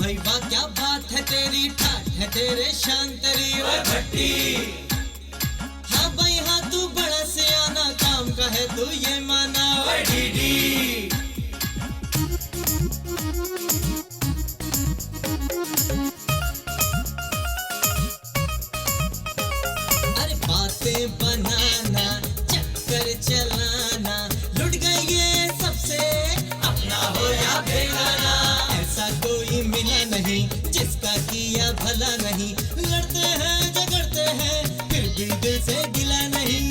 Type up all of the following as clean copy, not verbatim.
भाई वाह क्या बात है तेरी, ठाठ है तेरे शान तेरी ओए भट्टी। हाँ भाई हाँ तू बड़ा सियाना, काम का है तू ये माना ओए डीडी। अरे बातें बनाना, चक्कर चलाना, लुट गए ये सबसे अपना हो या बेगाना। ऐसा कोई मिला नहीं जिसका किया भला नहीं, लड़ते हैं झगड़ते हैं फिर भी दिल से गिला नहीं।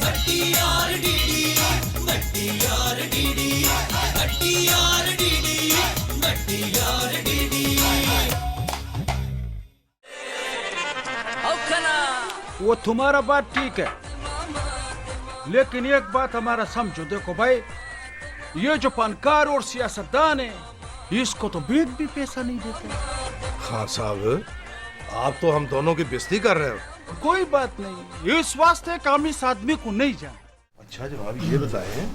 भट्टी और डीडी, भट्टी और डीडी, भट्टी और डीडी, भट्टी और डीडी। वो तुम्हारा बात ठीक है, लेकिन एक बात हमारा समझो। देखो भाई, ये जो फनकार और सियासतदान है, इसको तो बेग भी पैसा नहीं देते। खान साहब, आप तो हम दोनों की बेइज्जती कर रहे हो। कोई बात नहीं, इस वास्ते कि हम इस आदमी को नहीं जानते। अच्छा जनाब, ये बताएं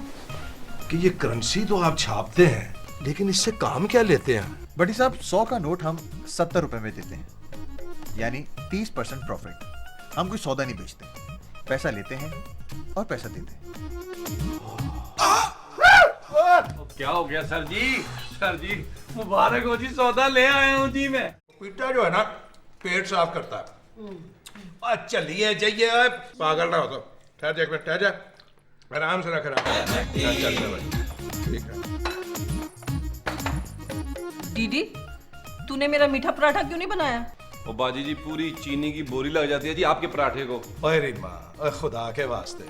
कि ये करेंसी तो आप छापते हैं, लेकिन इससे काम क्या लेते हैं? बड़ी साहब, 100 का नोट हम 70 रुपए में देते हैं, यानी 30% प्रॉफिट। हम कोई सौदा नहीं बेचते, पैसा लेते हैं और पैसा देते हैं। क्या हो गया सर जी? सर जी मुबारक हो जी, सौदा ले आया हूँ जी मैं। पीटा जो है ना, पेट साफ करता है। चलिए जाइए, पागल ना हो तो। ठहर जा एक मिनट, ठहर जा, आराम से रख रहा। ठीक है। दीदी, तूने मेरा मीठा पराठा क्यों नहीं बनाया? ओ बाजी जी, पूरी चीनी की बोरी लग जाती है जी आपके पराठे को। अरे माँ, खुदा के वास्ते,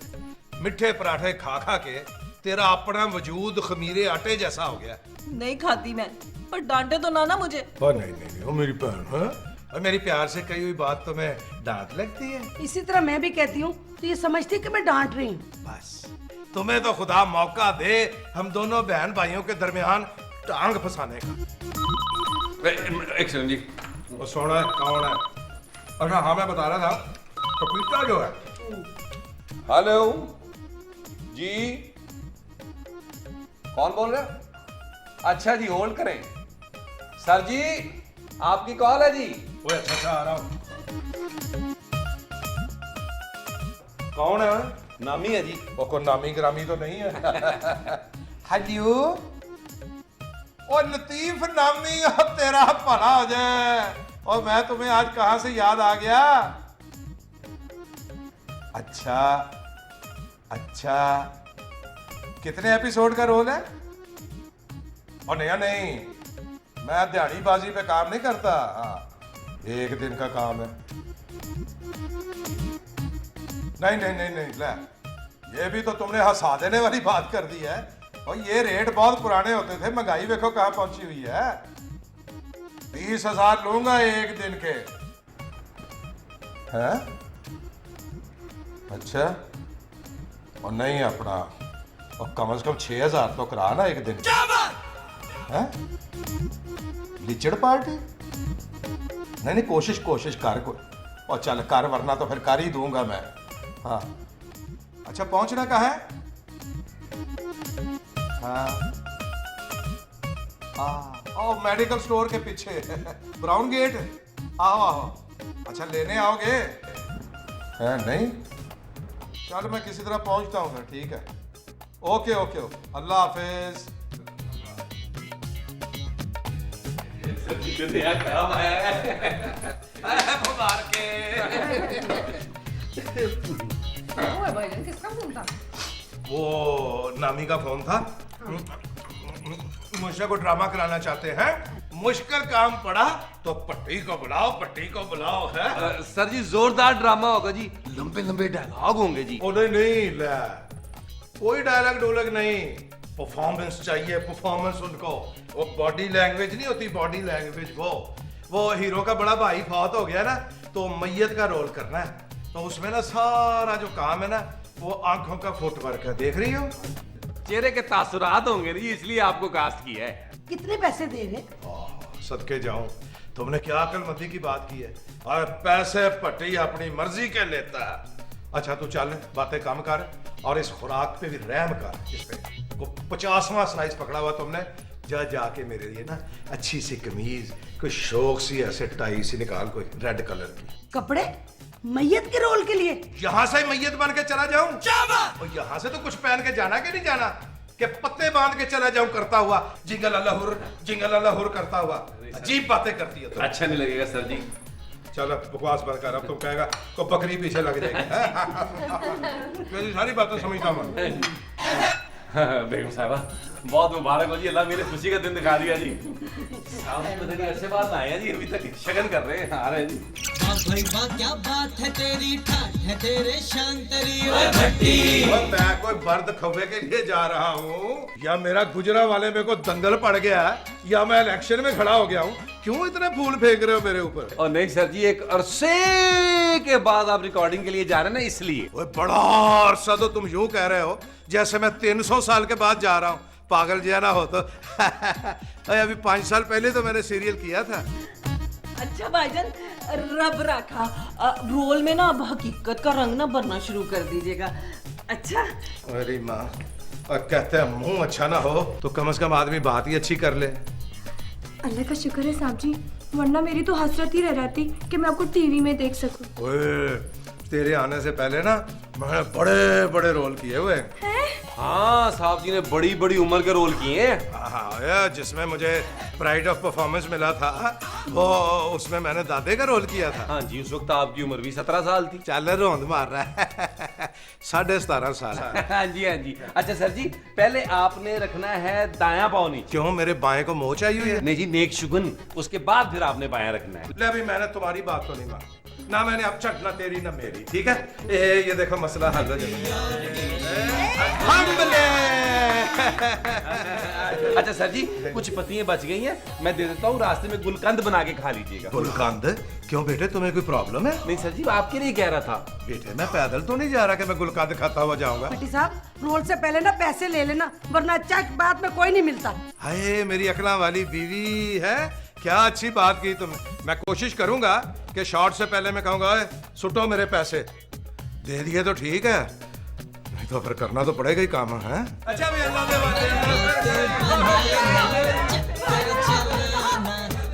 मिठे पराठे खा खा के तेरा अपना वजूद खमीरे आटे जैसा हो गया। नहीं खाती मैं, पर डांटे तो ना मुझे। नहीं नहीं नहीं, वो मेरी बहन है, और मेरी प्यार से कही हुई बात तुम्हें डांट लगती है। इसी तरह मैं भी कहती हूँ तो ये समझती है कि मैं डांट रही हूँ। बस तुम्हें तो खुदा मौका दे हम दोनों बहन भाइयों के दरमियान टांग फंसाने का। एक सेकंड जी, वो सोना है, कौन है? अच्छा हाँ, मैं बता रहा था, पपीता जो है। हेलो जी, कौन बोल रहे हैं? अच्छा जी, होल्ड करें। सर जी, आपकी कॉल है जी। वो अच्छा आ रहा हूँ। कौन है? नामी है जी। वो कोई नामी ग्रामी तो नहीं है? हेलो, और लतीफ नामी, अब तेरा भला हो जाए। और मैं तुम्हें आज कहां से याद आ गया? अच्छा अच्छा, कितने एपिसोड का रोल है? और नया नहीं, मैं दिहाड़ीबाजी पे काम नहीं करता। हाँ, एक दिन का काम है। नहीं नहीं नहीं नहीं, ले, ये भी तो तुमने हंसा देने वाली बात कर दी है। और ये रेट बहुत पुराने होते थे, महंगाई देखो कहां पहुंची हुई है। 20,000 लूंगा एक दिन के। हैं? अच्छा, और नहीं अपना, और कम से कम 6,000 तो करा ना एक दिन के। हैं? लिचड़ पार्टी? नहीं नहीं, कोशिश कर को। और चल कर, वरना तो फिर कर ही दूंगा मैं। हाँ, अच्छा पहुंचना कहाँ है? हाँ, मेडिकल स्टोर के पीछे ब्राउन गेट। आओ आओ। अच्छा लेने आओगे? है नहीं, चल मैं किसी तरह पहुंचता हूँ फिर। ठीक है, ओके ओके ओके, अल्लाह हाफिज। वो नामी का फोन था, मुझसे को ड्रामा कराना चाहते हैं। मुश्किल काम पड़ा तो पट्टी को बुलाओ, पट्टी को बुलाओ। है सर जी, जोरदार ड्रामा होगा जी, लंबे लंबे डायलॉग होंगे जी। ओ नहीं नहीं, ले, कोई डायलॉग डोलॉग नहीं, परफॉर्मेंस चाहिए, परफॉर्मेंस। उनको वो बॉडी लैंग्वेज नहीं होती, बॉडी लैंग्वेज। वो हीरो का बड़ा भाई फौत हो गया ना, तो मैयत का रोल करना है। तो उसमें ना सारा जो काम है ना, वो आंखों का फुटवर्क है। देख रही हो? चेहरे के तासुरात होंगे जी, इसलिए आपको कास्ट किया है। कितने पैसे दे रहे? सदके जाऊं, तुमने क्या अकलमंदी की बात की है। और पैसे पट्टी अपनी मर्जी के लेता है। अच्छा तू चल, बातें कम कर और इस खुराक पे भी रहम कर। इस पे को 50वां स्लाइस पकड़ा हुआ तुमने, जा जाके मेरे लिए ना अच्छी सी कमीज, कोई शौक सी ऐसे टाई सी निकाल, कोई रेड कलर की। कपड़े मैयत के रोल के लिए? यहाँ से मैयत बन के चला जाऊं? और यहाँ से तो कुछ पहन के जाना कि नहीं जाना, कि पत्ते बांध के चला जाऊं करता हुआ जिंगल अल्लाह हुर करता हुआ? अजीब बातें करती है तो। अच्छा नहीं लगेगा सर जी। चलो बकवास बंद कर, अब तुम कहेगा को बकरी पीछे लग जाएगी। मेरी सारी बातें समझता हूँ। बेगम साहबा बहुत मुबारक हो जी, अल्लाह मेरे खुशी का दिन दिखा दिया जी। साहब पता नहीं ऐसे बात आए हैं जी, अभी तक शगन कर रहे हैं, आ रहे हैं जी। वाह भाई वाह क्या बात है तेरी, ठाठ है तेरे शान तेरी ओए भट्टी। मैं कोई बर्द खबे के लिए जा रहा हूँ, या मेरा गुजरा वाले में को दंगल पड़ गया है, या मैं इलेक्शन में खड़ा हो गया हूँ? क्यों इतने फूल फेंक रहे हो मेरे ऊपर? और नहीं सर जी, एक अरसे के बाद आप रिकॉर्डिंग के लिए जा रहे हैं ना, इसलिए। ओए बड़ा अरसा तो तुम यूं कह रहे हो जैसे मैं 300 साल के बाद जा रहा हूँ। पागल जिया ना हो तो। अभी 5 साल पहले तो मैंने सीरियल किया था। अच्छा भाईजान, रब रखा रोल में ना अब हकीकत का रंग ना भरना शुरू कर दीजिएगा। अच्छा अरे माँ, और कहते हैं मुंह अच्छा ना हो तो कम से कम आदमी बात ही अच्छी कर ले। अल्लाह का शुक्र है साहब जी, वरना मेरी तो हसरत ही रह जाती कि मैं आपको टीवी में देख सकूं। ओए, तेरे आने से पहले ना मैंने बड़े बड़े रोल किए हुए हैं। हाँ साहब जी ने बड़ी बड़ी उम्र के रोल किए हैं। हाँ, जिसमें मुझे प्राइड ऑफ परफॉर्मेंस मिला था, वो उसमें मैंने दादे का रोल किया था। हाँ जी, उस वक्त आपकी उम्र भी 17 साल थी। चल रोंद मार रहा है। 17.5 साल। हाँ जी हाँ जी। अच्छा सर जी, पहले आपने रखना है दायां पाँव नीचे। क्यों, मेरे बाएं को मोच आई हुई है? नहीं जी, नेक शुगन, उसके बाद फिर आपने बायां रखना है। ले अभी मैंने तुम्हारी बात तो नहीं मानी, ना मैंने अब चट ना तेरी ना मेरी, ठीक है? ये देखो मसला हल हो अच्छा सर जी, कुछ पत्तियां बच गई हैं, मैं दे देता हूँ, रास्ते में गुलकंद बना के खा लीजिएगा। गुलकंद? क्यों बेटे, तुम्हें कोई प्रॉब्लम है? नहीं सर जी, आपके लिए कह रहा था। बेटे मैं पैदल तो नहीं जा रहा कि मैं गुलकंद खाता हुआ जाऊंगा। भट्टी साहब, रोल से पहले ना पैसे ले लेना, वरना चेक बाद में कोई नहीं मिलता। हाय मेरी अकला वाली बीवी है, क्या अच्छी बात की तुमने। मैं कोशिश करूंगा कि शॉर्ट से पहले मैं कहूंगा सुटो मेरे पैसे, दे दिए तो ठीक है, नहीं तो फिर करना तो पड़ेगा ही काम है। अच्छा भी अल्लाह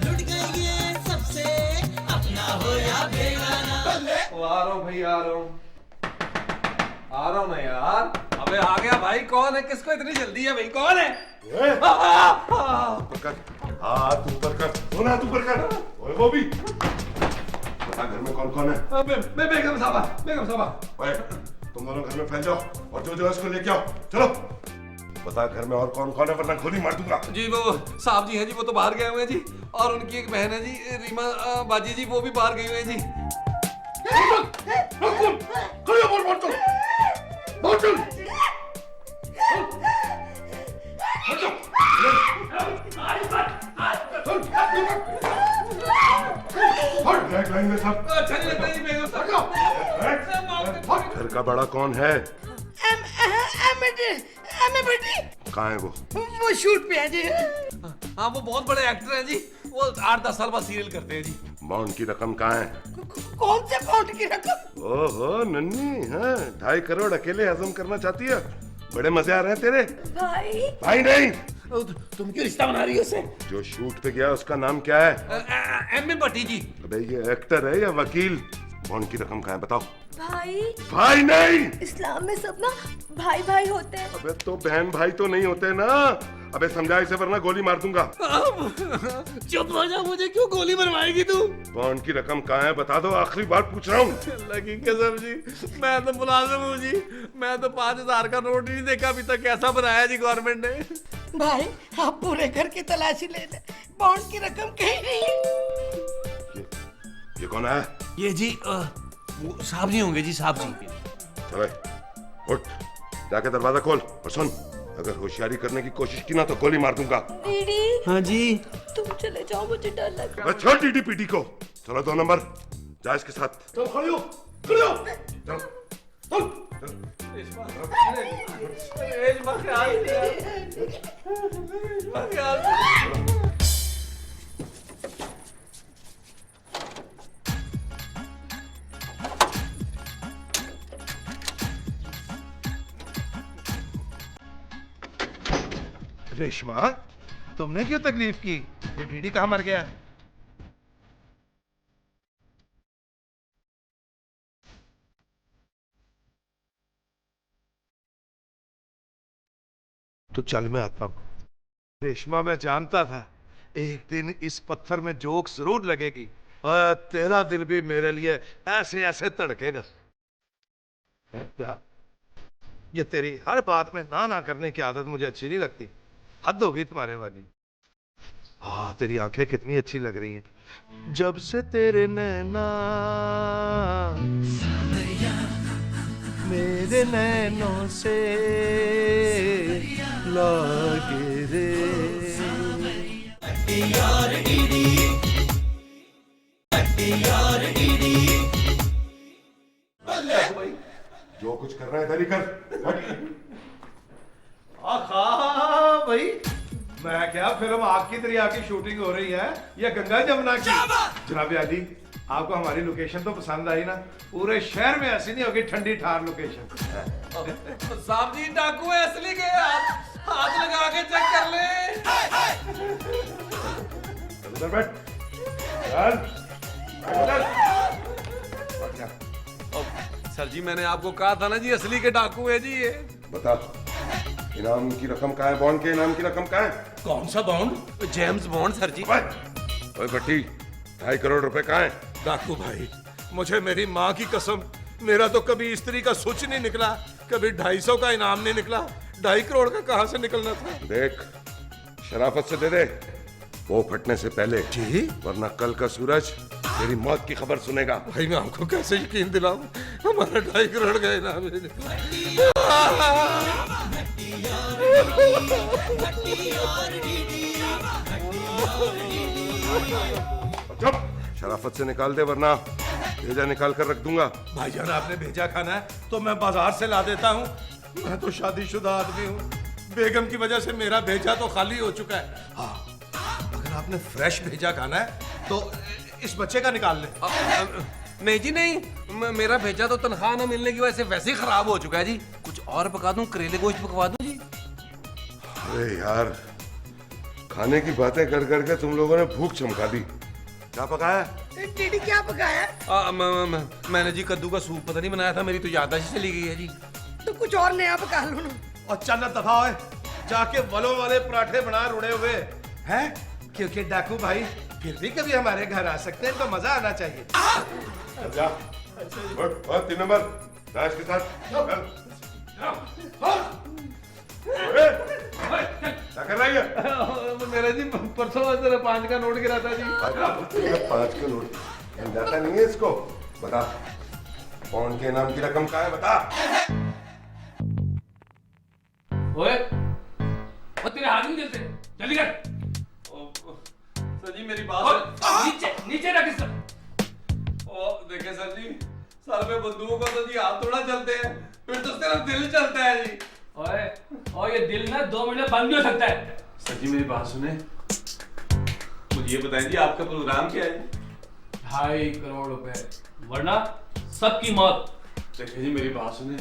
लुट गई ये सबसे, अपना हो या बेगाना। आ रहा हूँ भाई, आ रहा हूँ ना यार। अबे आ गया भाई, कौन है? किसको इतनी जल्दी है भाई, कौन है? हाथ ऊपर कर, हाथ ऊपर कर। ओए वो भी बता, घर में कौन कौन है? बेगम साहबा। ओए तुम दोनों घर में फैल जाओ और जो जो इसको लेके आओ, चलो। बता घर में और कौन कौन है, वरना गोली मार दूंगा। जी वो साहब जी हैं जी, वो तो बाहर गए हुए हैं जी, और उनकी एक बहन है जी, रीमा बाजी जी, वो भी बाहर गई हुई है जी। अच्छा नहीं लगता जी बेगम साहब। घर का बड़ा कौन है? कहाँ है वो? वो शूट पे है जी। हाँ वो बहुत बड़े एक्टर हैं जी, वो 8-10 साल बाद सीरियल करते हैं जी। बॉन्ड की रकम कहाँ है? कौन से बॉन्ड की रकम? ओहो नन्नी, हाँ 2.5 करोड़ अकेले हजम करना चाहती है? बड़े मजे आ रहे हैं तेरे। भाई भाई नहीं, तुम क्यों रिश्ता बना रही हो उससे? जो शूट पे गया उसका नाम क्या है? एम भट्टी जी। अबे ये एक्टर है या वकील? बॉन्ड की रकम कहाँ है बताओ। भाई भाई नहीं, इस्लाम में सब ना भाई भाई होते हैं। अबे तो बहन भाई तो नहीं होते ना। अबे समझा इसे वरना गोली मार दूंगा। चुप हो जा, मुझे क्यों गोली मरवाएगी तू? बॉन्ड की रकम कहाँ है बता दो, आखिरी बार पूछ रहा हूँ। लगी कसम जी, मैं तो मुलाजिम हूँ जी, मैं तो 5,000 का नोट नहीं देखा अभी तक, कैसा बनाया जी गवर्नमेंट ने। भाई आप पूरे घर की तलाशी ले ले, बॉन्ड की रकम कहीं नहीं है। ये कौन है? ये जी वो साहब जी होंगे जी, साहब जी। चले उठ, जाके दरवाजा खोल और सुन, अगर होशियारी करने की कोशिश की ना तो गोली मार दूंगा। डीडी हाँ जी। तुम चले जाओ, मुझे डर लग रहा है। छोड़ टीटी पीटी को, चलो 2 नंबर जा इसके साथ। चल खड़ी हो, खड़ी हो, चल चल रेशमा, तुमने क्यों तकलीफ की? ये डीडी कहाँ मर गया? तो चल मैं आता हूँ। रेशमा, मैं जानता था एक दिन इस पत्थर में जोक जरूर लगेगी और तेरा दिल भी मेरे लिए ऐसे ऐसे धड़केगा। ये तेरी हर बात में ना ना करने की आदत मुझे अच्छी नहीं लगती। हद होगी तुम्हारे वाली। हाँ, तेरी आंखें कितनी अच्छी लग रही हैं। जब से तेरे नैना मेरे नैनों से लागे रे। जो कुछ कर रहा है इधर ही कर। आहा भाई, मैं क्या, फिल्म आग की दरिया की शूटिंग हो रही है या गंगा जमुना की? जनाब आली, आपको हमारी लोकेशन तो पसंद आई ना? पूरे शहर में ऐसी नहीं होगी ठंडी ठार लोकेशन। साहब जी डाकू है असली के, हाथ लगा के चेक कर ले। उधर बैठ। चल, चल। सर जी मैंने आपको कहा था ना जी असली के डाकू है जी ये। बता, इनाम की रकम कहाँ है? बॉन्ड के इनाम की रकम कहाँ है? कौन सा बॉन्ड? जेम्स बॉन्ड सर जी। ओए भट्टी, 2.5 करोड़ रुपए कहाँ है? डाकू भाई, मुझे मेरी माँ की कसम, मेरा तो कभी स्त्री का सुच नहीं निकला, कभी 250 का इनाम नहीं निकला। 2.5 करोड़ का कहाँ से निकलना था? देख, शराफत से दे दे, वो फटने से पहले जी, वरना कल का सूरज तेरी मौत की खबर सुनेगा। भाई मैं आपको कैसे यकीन दिलाऊं, हमारा 2.5 करोड़ का इनाम ही निकला। चुप, शराफत से निकाल दे वरना भेजा निकाल कर रख दूंगा। भाईजान, आपने भेजा खाना है तो मैं बाजार से ला देता हूँ। मैं तो शादीशुदा आदमी हूँ, बेगम की वजह से मेरा भेजा तो खाली हो चुका है। हाँ, अगर आपने फ्रेश भेजा खाना है तो इस बच्चे का निकाल ले। नहीं जी नहीं, मेरा भेजा तो तनख्वाह न मिलने की वजह से वैसे ही खराब हो चुका है जी। कुछ और पका दूं? करेले गोश्त पकवा दूं जी? अरे यार, खाने की बातें कर करके तुम लोगों ने भूख चमका दी। क्या पकाया? डीडी क्या पकाया? मैंने जी कद्दू का सूप पता नहीं बनाया था, मेरी तो याददाश्त चली गई है जी। तो कुछ और नया पका लो ना। और चल दफा है, जाके वलों वाले पराठे बना रुड़े हुए हैं, क्योंकि डाकू भाई फिर भी कभी हमारे घर आ सकते हैं तो मजा आना चाहिए। जा, और 3 नंबर राज के साथ चल। क्या कर रही है? मेरा जी परसों तेरा 5 का नोट गिरा था जी। 5 का नोट जाता नहीं है इसको। बता, बॉन्ड के इनाम की रकम क्या है? बता। ओए, वो तेरे हाथ नहीं चलते, जल्दी कर। सर जी मेरी बात नीचे नीचे रख इस। ओ देखे सर जी, सर पे बंदूक को तो जी हाथ थोड़ा चलते हैं, फिर तो सिर्फ दिल चलता है जी। ओए, और ये दिल ना 2 मिनट में बंद भी हो सकता है। सर जी मेरी बात सुने, मुझे ये बताएं जी आपका प्रोग्राम क्या है? 2.5 करोड़ रुपए, वरना सबकी मौत। देखिए जी मेरी बात सुने,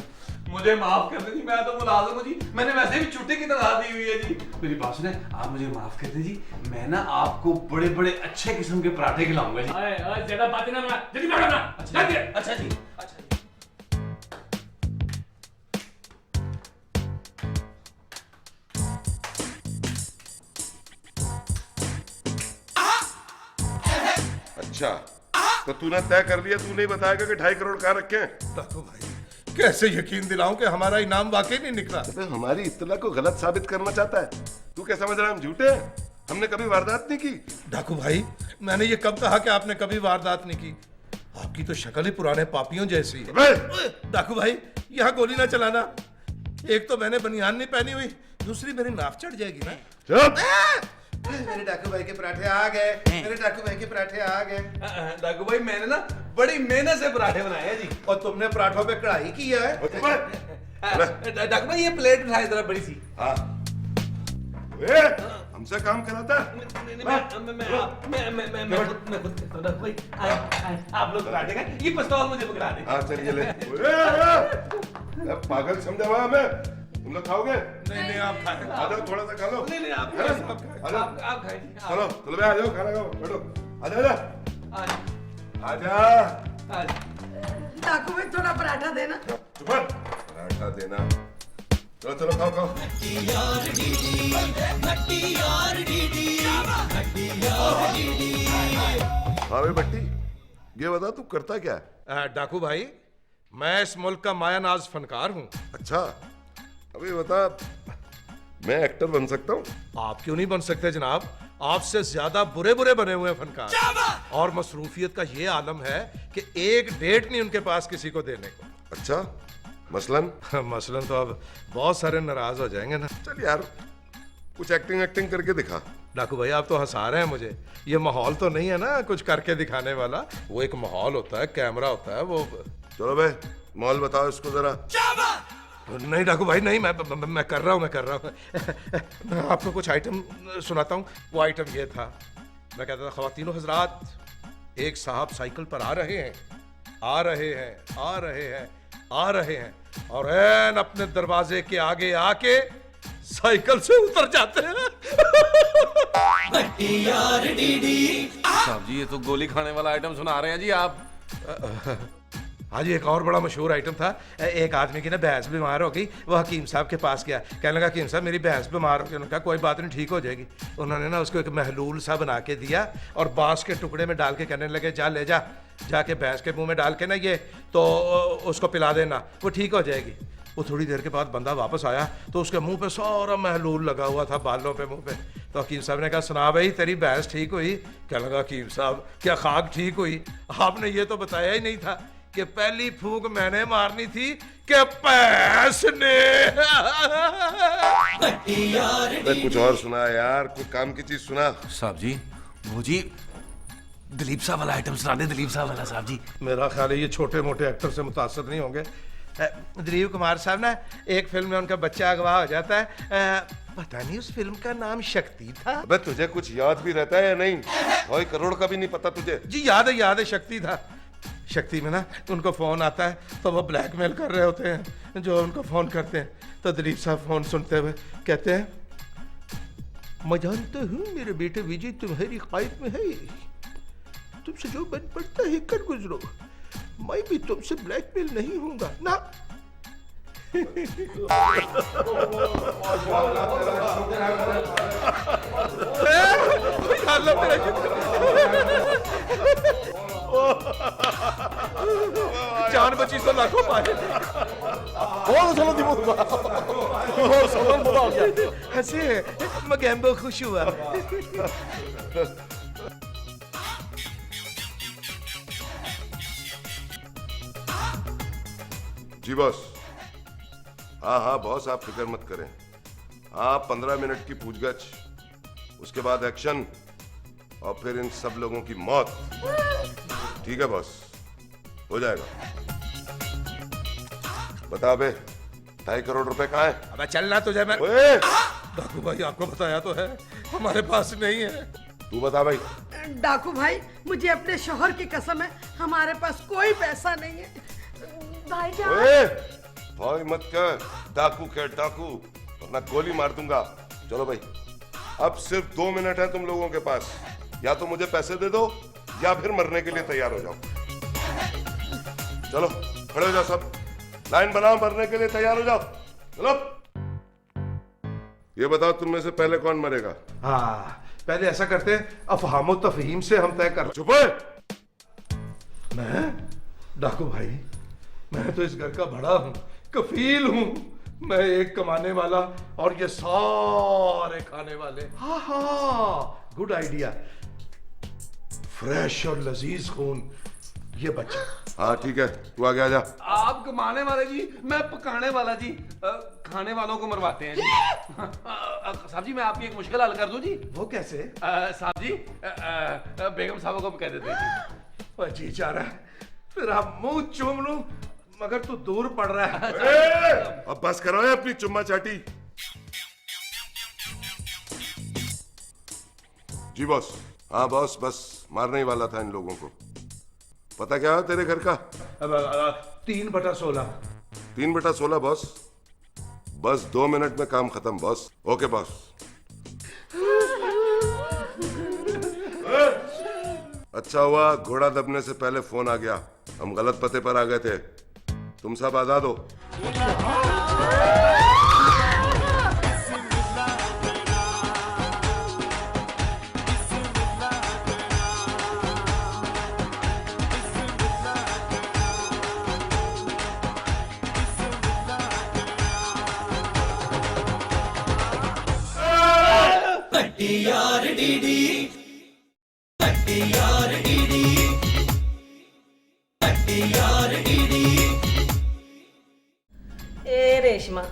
मुझे माफ कर दीजिए, मैं तो मुलाजिम हूँ जी, मैंने वैसे भी छुट्टी की तनख्वाह दी हुई है जी। मेरी बात सुने, आप मुझे माफ कर दीजिए, मैं ना आपको बड़े बड़े अच्छे किस्म के पराठे खिलाऊंगा जी। ओए, ओए, ज्यादा बातें ना बना, जल्दी बैठो ना। अच्छा जी, अच्छा जी, अच्छा जी। अच्छा, तो तूने तय कर लिया, तू नहीं बताएगा कि 2.5 करोड़ कहाँ रखे हैं? डाकू भाई, कैसे यकीन दिलाऊं कि हमारा इनाम वाकई नहीं निकला? अबे हमारी इत्तला को गलत साबित करना चाहता है। तू क्या समझ रहा है हम झूठे हैं? हमने कभी वारदात नहीं की। डाकू भाई, मैंने ये कब कहा कि आपने कभी वारदात नहीं की? आपकी तो शक्ल ही पुराने पापियों जैसी है। अबे! डाकू भाई, यहाँ गोली ना चलाना। एक तो मैंने बनियान नहीं पहनी हुई, दूसरी मेरी नाफ चढ़ जाएगी ना। चुप! मेरे डाकू भाई के पराठे आ गए, मेरे डाकू भाई के पराठे आ गए। डाकू भाई मैंने ना बड़ी मेहनत से पराठे बनाए हैं जी। और तुमने पराठों पे कढ़ाई की है? डाकू भाई ये प्लेट उठाए जरा बड़ी सी। हाँ, वे, हमसे काम कराता है? मैं खुद करता हूँ डाकू भाई। आप लोग पराठे खाएं, ये पिस्तौल मुझे पकड़ा दे। हाँ चलिए ले। पागल समझा हुआ हमें? तुम लोग खाओगे? नहीं आप खा लो। आ जाओ थोड़ा सा खा लो। नहीं नहीं आप है ना? खाइए, आ जाओ। आप खाइए। चलो चलो भाई आ जाओ खाना खाओ बैठो। आजा आजा आजा। डाकू भाई थोड़ा पराठा देना। चुप कर। पराठा देना। चलो चलो खाओ खाओ। हाँ भाई भट्टी ये बता तू करता क्या है? डाकू भाई, मैं इस मुल्क का मायानाज फनकार हूँ। अच्छा अभी बता मैं एक्टर बन सकता हूँ? आप क्यों नहीं बन सकते जनाब? आपसे ज्यादा बुरे बुरे बने हुए हैं फनकार। और मसरूफियत का ये आलम है कि एक डेट नहीं उनके पास किसी को देने को। अच्छा मसलन? मसलन तो अब बहुत सारे नाराज हो जाएंगे ना। चल यार कुछ एक्टिंग करके दिखा। डाकू भाई आप तो हंसा रहे हैं मुझे। ये माहौल तो नहीं है ना कुछ करके दिखाने वाला। वो एक माहौल होता है, कैमरा होता है वो। चलो भाई मॉल बताओ इसको जरा। नहीं डाकू भाई नहीं, मैं कर रहा हूँ। मैं आपको कुछ आइटम सुनाता हूँ। वो आइटम ये था, मैं कहता था ख्वातीनो हजरात, एक साहब साइकिल पर आ रहे हैं और ऐन अपने दरवाजे के आगे आके साइकिल से उतर जाते हैं। साहब जी ये तो गोली खाने वाला आइटम सुना रहे हैं जी आप। हाँ जी, एक और बड़ा मशहूर आइटम था। एक आदमी की ना भैंस बीमार हो गई। वो हकीम साहब के पास गया, कहने लगा हकीम साहब मेरी भैंस बीमार हो गई। उन्होंने कहा कोई बात नहीं ठीक हो जाएगी। उन्होंने ना उसको एक महलूल सा बना के दिया और बांस के टुकड़े में डाल के कहने लगे जा ले जा, जाके भैंस के मुंह में डाल के ना ये तो उसको पिला देना, वो ठीक हो जाएगी। वो थोड़ी देर के बाद बंदा वापस आया तो उसके मुंह पे सारा महलूल लगा हुआ था, बालों पे, मुंह पे। तो हकीम साहब ने कहा सुना भाई तेरी भैंस ठीक हुई? क्या लगा हकीम साहब क्या खाक ठीक हुई? आपने ये तो बताया ही नहीं था कि पहली फूंक मैंने मारनी थी कि भैंस ने। कुछ और सुना यार, कोई काम की चीज सुना। साहब जी वो जी दिलीप साहब वाला आइटम सुना दे। दिलीप साहब वाला साहब जी। मेरा ख्याल है ये छोटे मोटे एक्टर से मुतासर नहीं होंगे। दिलीप कुमार साहब ना एक फिल्म में उनका बच्चा अगवा हो जाता है। पता नहीं उस फिल्म का नाम शक्ति था। अबे तुझे कुछ याद भी रहता है या नहीं? 2 करोड़ का भी नहीं पता तुझे? जी याद है शक्ति था। शक्ति में ना उनको फोन आता है तो वो ब्लैकमेल कर रहे होते हैं जो उनको फोन करते हैं। तो दिलीप साहब फोन सुनते हुए कहते हैं मैं जानता हूँ मेरे बेटे विजय तुम्हारी ख्वाहिश में है, तुमसे जो बन पड़ता है कर गुजरो, मैं भी तुमसे ब्लैकमेल नहीं होऊंगा ना। जान बची तो लाखों पाए। हंसे मैं खुश हुआ। जी बॉस। हाँ बॉस आप फिक्र मत करें। हाँ 15 मिनट की पूछगछ, उसके बाद एक्शन और फिर इन सब लोगों की मौत। ठीक है बॉस हो जाएगा। बता बे 2.5 करोड़ रुपए कहाँ है? अबे चलना तुझे मैं। डाकू भाई आपको बताया तो है हमारे पास नहीं है। तू बता भाई। डाकू भाई मुझे अपने शोहर की कसम है हमारे पास कोई पैसा नहीं है। भाई मत कर, डाकू क्या डाकू, वरना गोली मार दूंगा। चलो भाई अब सिर्फ 2 मिनट है तुम लोगों के पास, या तो मुझे पैसे दे दो या फिर मरने के लिए तैयार हो जाओ। चलो खड़े हो जाओ सब, लाइन बनाओ, मरने के लिए तैयार हो जाओ। चलो ये बताओ तुम में से पहले कौन मरेगा? हाँ पहले ऐसा करते हैं अफहामो तफहीम से हम तय कर। चुप है। मैं डाकू भाई मैं तो इस घर का बड़ा हूँ, कफील हूँ। मैं एक कमाने वाला और ये सारे खाने वाले। हाँ गुड आइडिया, फ्रेश और लजीज खून ये बच्चा। हाँ ठीक है तू आगे आ जा। आप कमाने वाले जी, मैं पकाने वाला जी। खाने वालों को मरवाते हैं जी। साहब जी मैं आपकी एक मुश्किल हल कर दूं जी। वो कैसे? साहब जी बेगम साहब को कह देते हैं जी चाह रहा है फिर आप मुंह चूम लूं, मगर तू दूर पड़ रहा है। अब बस करो है अपनी चुम्मा चाटी। जी बॉस। हाँ बॉस बस मारने ही वाला था इन लोगों को। पता क्या है तेरे घर का? 3/16। 3/16 बॉस। बस 2 मिनट में काम खत्म बॉस। Okay boss. अच्छा हुआ घोड़ा दबने से पहले फोन आ गया, हम गलत पते पर आ गए थे। तुम सब आजाद हो। ए रेशमा,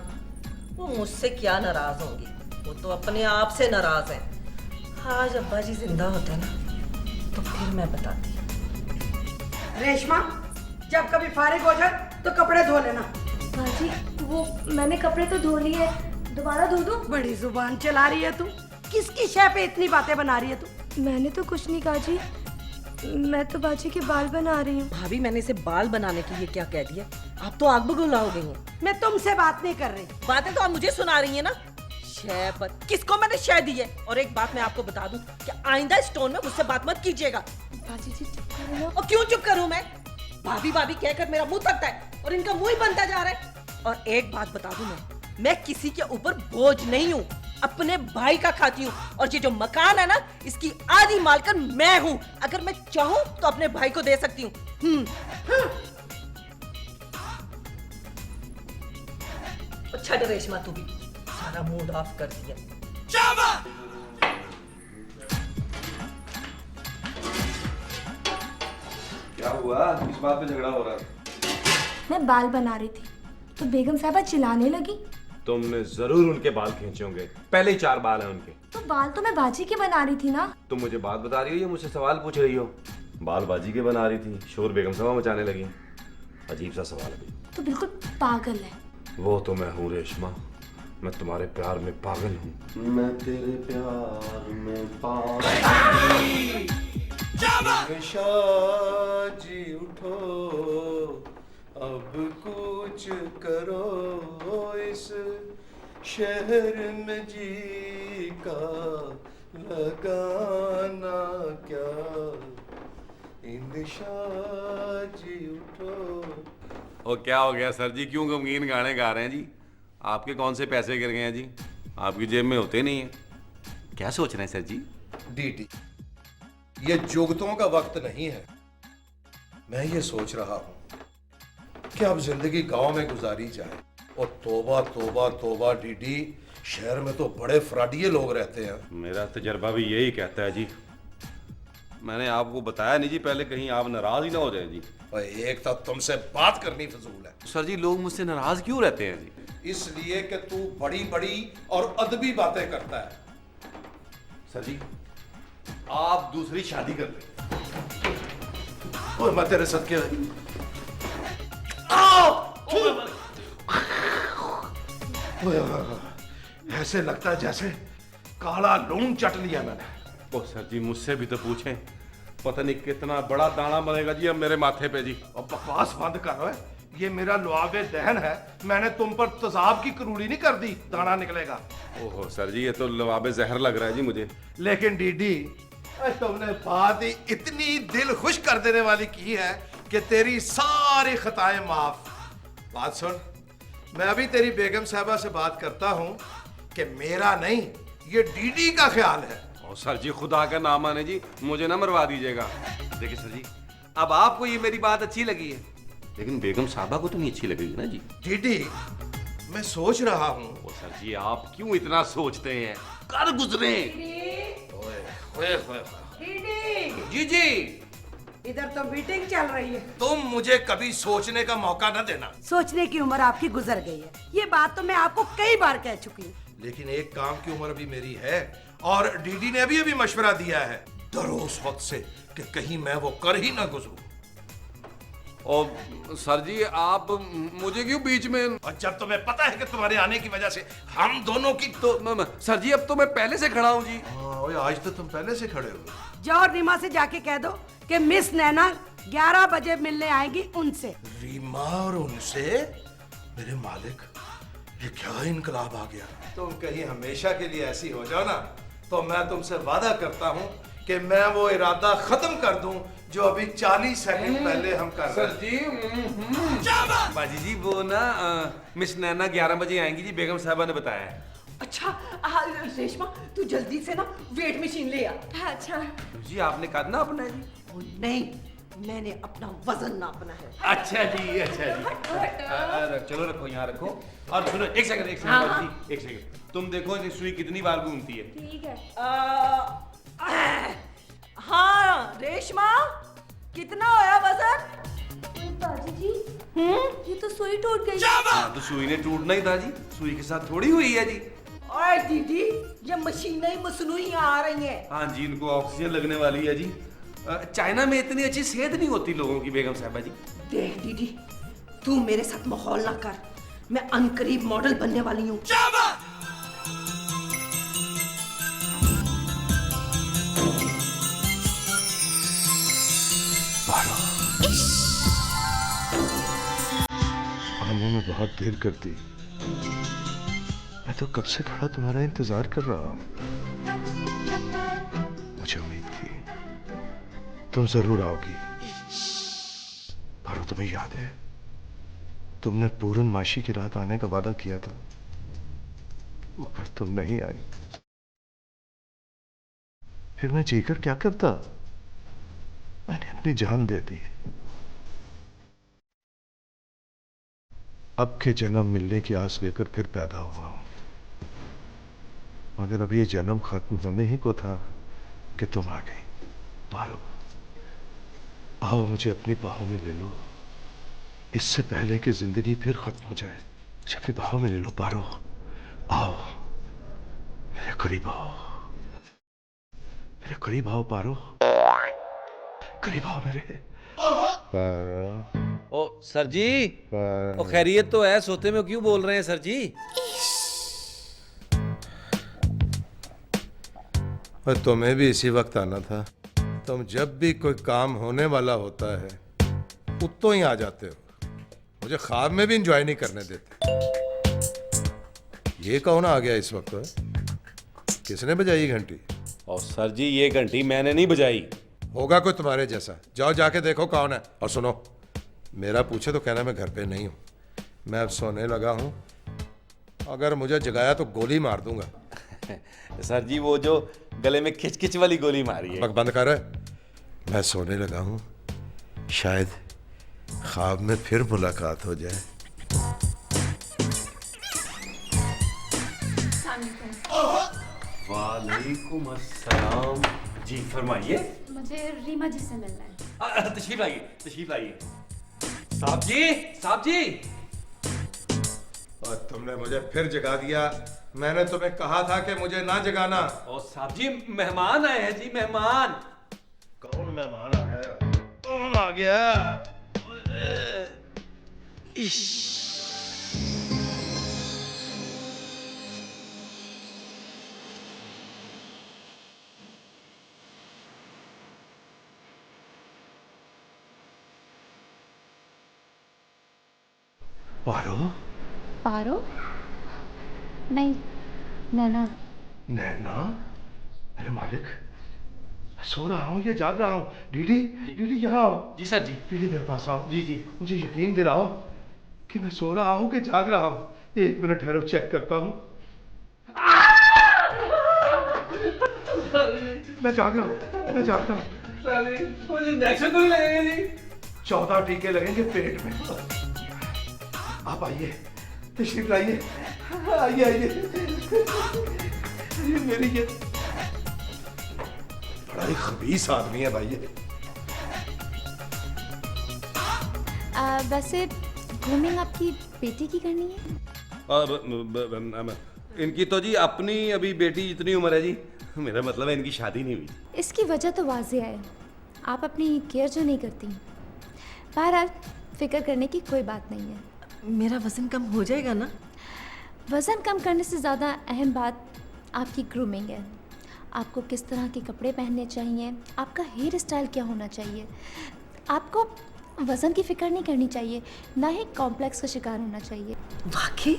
वो मुझसे क्या नाराज होंगी, वो तो अपने आप से नाराज है। आज अब्बा जी जिंदा होते ना तो फिर मैं बताती। रेशमा, जब कभी फारिग हो जाए तो कपड़े धो लेना। बाजी वो मैंने कपड़े तो धो लिए, दोबारा धो दूं? बड़ी जुबान चला रही है तू। किसकी शय पे इतनी बातें बना रही है तू? मैंने तो कुछ नहीं कहा जी, मैं तो बाजी के बाल बना रही हूँ। भाभी, मैंने इसे बाल बनाने के लिए क्या कह दिया? आप तो आग बगुला हो गई हैं। मैं तुमसे बात नहीं कर रही। बातें तो आप मुझे सुना रही हैं ना। शय पर किसको मैंने शय दी है? और एक बात मैं आपको बता दूं कि आइंदा स्टोन में मुझसे बात मत कीजिएगा। बाजी जी चुप करो ना। और क्यों चुप करूं मैं? भाभी भाभी कहकर मेरा मुंह थकता है और इनका मुंह ही बनता जा रहा है। और एक बात बता दूं, मैं किसी के ऊपर बोझ नहीं हूँ, अपने भाई का खाती हूँ। और ये जो मकान है ना, इसकी आधी मालकिन मैं हूँ। अगर मैं चाहूँ तो अपने भाई को दे सकती हूँ। छठ रेशमा, तू भी सारा मूड ऑफ कर दिया। क्या हुआ? किस बात पे झगड़ा हो रहा है? मैं बाल बना रही थी तो बेगम साहबा चिल्लाने लगी। तुमने जरूर उनके बाल खींचे होंगे, पहले ही 4 बाल हैं उनके। तो बाल तो मैं बाजी के बना रही थी ना। तुम मुझे बात बता रही हो या मुझसे सवाल पूछ रही हो? बाल बाजी के बना रही थी, शोर बेगम साहबा मचाने लगी। अजीब सा सवाल है। तो बिल्कुल पागल है। वो तो मैं हूँ रेशमा, मैं तुम्हारे प्यार में पागल हूँ। मैं तेरे प्यार में पागल। जी उठो, अब कुछ करो, इस शहर में जी का लगाना क्या। इंदिशा जी उठो। और क्या हो गया सर जी, क्यों गमगीन गाने गा रहे हैं जी? आपके कौन से पैसे गिर गए हैं जी? आपकी जेब में होते नहीं है। क्या सोच रहे हैं सर जी? डीडी, ये जुगतों का वक्त नहीं है। मैं ये सोच रहा हूं कि अब जिंदगी गांव में गुजारी जाए। और तोबा तोबा तोबा डीडी, शहर में तो बड़े फ्रॉडिये लोग रहते हैं। मेरा तजर्बा भी यही कहता है जी। मैंने आपको बताया नहीं जी पहले, कहीं आप नाराज ही ना हो जाए जी। और एक तो तुमसे बात करनी फजूल है। सर जी, लोग मुझसे नाराज क्यों रहते हैं जी? इसलिए कि तू बड़ी बड़ी और अदबी बातें करता है। सर जी, आप दूसरी शादी कर लें। और मैं तेरे सदके ऐसे लगता है जैसे काला लून चट लिया मैंने। ओ सर जी, मुझसे भी तो पूछें, पता नहीं कितना बड़ा दाना बनेगा जी अब मेरे माथे पे जी। और बकवास बंद कर रहा है। ये मेरा लुआबे दहन है, मैंने तुम पर तेजाब की करूड़ी नहीं कर दी, दाना निकलेगा। ओहो सर जी, ये तो लवाबे जहर लग रहा है जी मुझे। लेकिन डीडी, तुमने बात ही इतनी दिल खुश कर देने वाली की है कि तेरी सारी खताएं माफ। बात सुन, मैं अभी तेरी बेगम साहबा से बात करता हूं कि मेरा नहीं, ये डीडी का ख्याल है। और सर जी, खुदा का नाम आने जी, मुझे ना मरवा दीजिएगा। देखिए सर जी, अब आपको ये मेरी बात अच्छी लगी है, लेकिन बेगम साहबा को तो नहीं अच्छी लगेगी ना जी। डीडी, मैं सोच रहा हूँ। ओ सर जी, आप क्यों इतना सोचते हैं? कर गुजरे। ओए, ओए, डीडी, जी जी। इधर तो मीटिंग चल रही है। तुम मुझे कभी सोचने का मौका न देना। सोचने की उम्र आपकी गुजर गई है, ये बात तो मैं आपको कई बार कह चुकी हूँ। लेकिन एक काम की उम्र अभी मेरी है, और डीडी ने अभी मशवरा दिया है, डरो उस वक्त से कि कहीं मैं वो कर ही ना गुजरूं। और सर जी, आप मुझे क्यों बीच में? और जब तुम्हें पता है कि तुम्हारे आने की वजह से हम दोनों की तो सर जी, अब तो मैं पहले से खड़ा हूँ जी। हाँ, आज तो तुम पहले से खड़े हो। जाओ रीमा से जाके कह दो कि मिस नैना 11 बजे मिलने आएगी उनसे। रीमा और उनसे? मेरे मालिक, ये क्या इनकलाब आ गया। तुम कहीं हमेशा के लिए ऐसी हो जाओ ना, तो मैं तुमसे वादा करता हूँ कि मैं वो इरादा खत्म कर दूं जो अभी 40 सेकंड पहले हम कर रहे जी बाजी जी वो ना मिस नैना 11 बजे आएंगी जी, बेगम साहबा ने बताया है। अच्छा रेशमा तू जल्दी से ना वेट मशीन ले आ। अच्छा जी आपने कहा ना अपना जी। ओ, नहीं मैंने अपना वजन नापना है। अच्छा जी अच्छा जी चलो रखो यहाँ रखो। और सुनो एक सेकंड हाँ, बाजी जी, एक सेकंड तुम देखो ये सुई कितनी बार घूमती है। ठीक है। हाँ रेशमा कितना होया वजन? बाजी जी ये तो सुई टूट गई। तो सुई ने टूटना ही था जी, सुई के साथ थोड़ी हुई है जी। ओए दीदी ये मशीनें ही मसनूई आ रही हैं। हाँ जी इनको ऑक्सीजन लगने वाली है जी। चाइना में इतनी अच्छी सेहत नहीं होती लोगों की बेगम साहबा जी। देख दीदी तू मेरे साथ माहौल ना कर, मैं अनकरीब मॉडल बनने वाली हूँ। आने में बहुत देर कर दी। मैं तो कब से खड़ा तुम्हारा इंतजार कर रहा हूँ। मुझे उम्मीद थी तुम जरूर आओगी। पर तुम्हें याद है तुमने पूर्णमासी की रात आने का वादा किया था, मगर तुम नहीं आई। फिर मैं जीकर क्या करता? मैंने अपनी जान दे दी। अब के जन्म मिलने की आस लेकर फिर पैदा हुआ हूं, मगर अब ये जन्म खत्म होने ही को था कि तुम आ गई। पारो आओ मुझे अपनी बाहों में ले लो, इससे पहले कि जिंदगी फिर खत्म हो जाए। मुझे अपनी बाहों में ले लो पारो, आओ मेरे करीब आओ, मेरे करीब आओ पारो, करीब आओ मेरे। पारो ओ सर जी ओ खैरियत तो है, सोते में क्यों बोल रहे हैं सर जी? और तुम्हें भी इसी वक्त आना था। तुम जब भी कोई काम होने वाला होता है उतो ही आ जाते हो, मुझे ख्वाब में भी एंजॉय नहीं करने देते। ये कौन आ गया इस वक्त? किसने बजाई घंटी? और सर जी ये घंटी मैंने नहीं बजाई। होगा कोई तुम्हारे जैसा, जाओ जाके देखो कौन है। और सुनो, मेरा पूछे तो कहना मैं घर पे नहीं हूँ, मैं अब सोने लगा हूँ। अगर मुझे जगाया तो गोली मार दूंगा। सर जी वो जो गले में खिच खिच वाली गोली मारी है। बक बंद कर, मैं सोने लगा हूँ, शायद ख्वाब में फिर मुलाकात हो जाए। वालेकुम अस्सलाम। जी फरमाइए। मुझे रीमा जी से मिलना है। तशरीफ लाइए तशरीफ लाइए। साहब जी साहब जी। और तुमने मुझे फिर जगा दिया। मैंने तुम्हें कहा था कि मुझे ना जगाना। और साहब जी मेहमान आए हैं जी, मेहमान। कौन मेहमान आया? कौन आ गया? पारो? पारो? नहीं नैना। नैना? अरे मालिक, सो रहा हूँ, ये जाग रहा हूँ। दीदी दीदी यहाँ आओ। जी सर जी। दीदी मेरे पास आओ। जी जी। मुझे यकीन दिलाओ कि मैं सो रहा हूँ कि जाग रहा हूँ। 1 मिनट ठहरो, चेक करता हूँ। मैं जाग रहा हूँ, मैं जाग रहा हूँ। मुझे इंजेक्शन तो नहीं लगेगा जी? 14 टीके लगेंगे पेट में। आप आइए, तशरीफ लाइए, आइए आइए। ये मेरी ये बड़ा ही खबीस आदमी है भाई ये। वैसे ग्रूमिंग आपकी बेटी की करनी है? इनकी तो जी अपनी अभी बेटी जितनी उम्र है जी, मेरा मतलब है इनकी शादी नहीं हुई। इसकी वजह तो वाज़ेह है, आप अपनी केयर जो नहीं करती। बहरहाल फिक्र करने की कोई बात नहीं है। मेरा वजन कम हो जाएगा ना? वज़न कम करने से ज़्यादा अहम बात आपकी ग्रूमिंग है। आपको किस तरह के कपड़े पहनने चाहिए, आपका हेयर स्टाइल क्या होना चाहिए। आपको वज़न की फ़िक्र नहीं करनी चाहिए, ना ही कॉम्प्लेक्स का शिकार होना चाहिए। वाकई?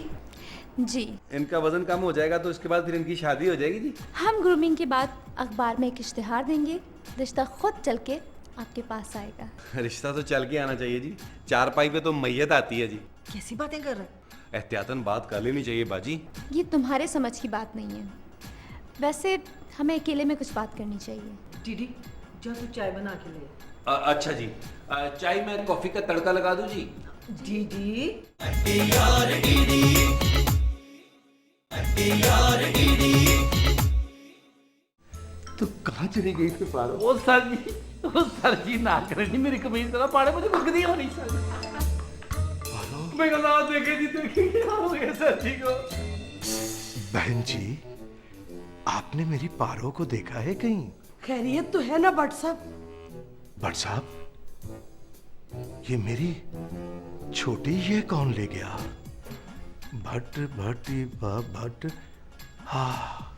जी। इनका वजन कम हो जाएगा तो इसके बाद फिर इनकी शादी हो जाएगी जी। हम ग्रूमिंग के बाद अखबार में एक इश्तिहार देंगे, रिश्ता खुद चल के आपके पास आएगा। रिश्ता तो चल के आना चाहिए जी, चारपाई पे तो मैयत आती है जी। कैसी बातें कर रहे हैं? एहतियातन बात कर लेनी चाहिए बाजी। ये तुम्हारे समझ की बात नहीं है। वैसे हमें अकेले में कुछ बात करनी चाहिए। दीदी जा तू चाय बना के ले। अच्छा जी, चाय में कॉफी का तड़का लगा दूं जी। दीदी तू कहाँ चली गई थी पारो? ओ सर जी ना करें जी, मेरी कमीज जरा पाड़े, मुझे गुदगुदी हो रही सर। मैं कहता देखे जी, देखे क्या हो गया सर जी को? बहन जी, आपने मेरी पारो को देखा है कहीं? खैरियत तो है ना भट्ट साहब? भट्ट साहब, ये मेरी छोटी ये कौन ले गया? भट्ट भट्ट, हाँ,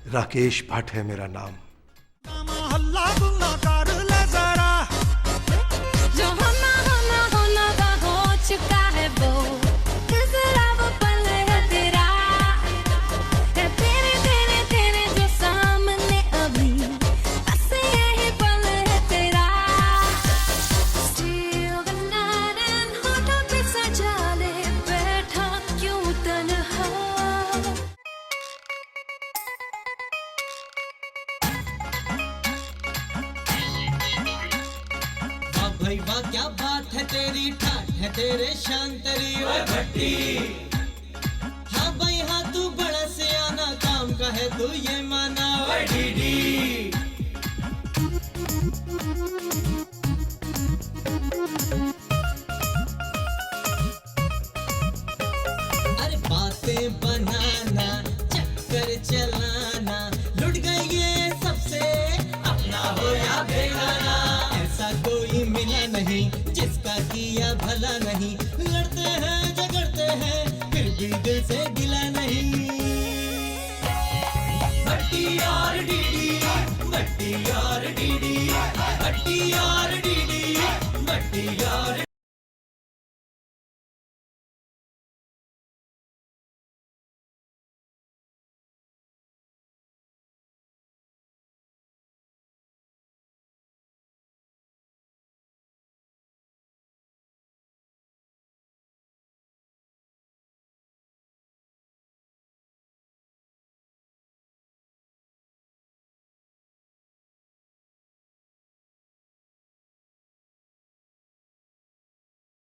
राकेश भट्ट है मेरा नाम। जो होना हो चुका है वो, नजरा वो पल है तेरा, तेरे जो सामने अभी, बस यही पल है तेरा। Still the night and होठों पे सजा ले, बैठा क्यों तन्हा। वाह भाई वाह क्या बात है तेरी, ठाठ है तेरे शांतरी ओए भट्टी। हाँ भाई हाँ तू बड़ा सियाना, काम का है तू ये माना ओए डीडी। अरे बातें बनाना, चक्कर चलाना, लुट गई ये सबसे, अपना हो या बेगाना। ऐसा कोई मिला नहीं जिसका किया भला नहीं, लड़ते हैं झगड़ते हैं फिर भी दिल से गिला नहीं। भट्टी और डीडी, भट्टी और डीडी, भट्टी और डीडी, भट्टी और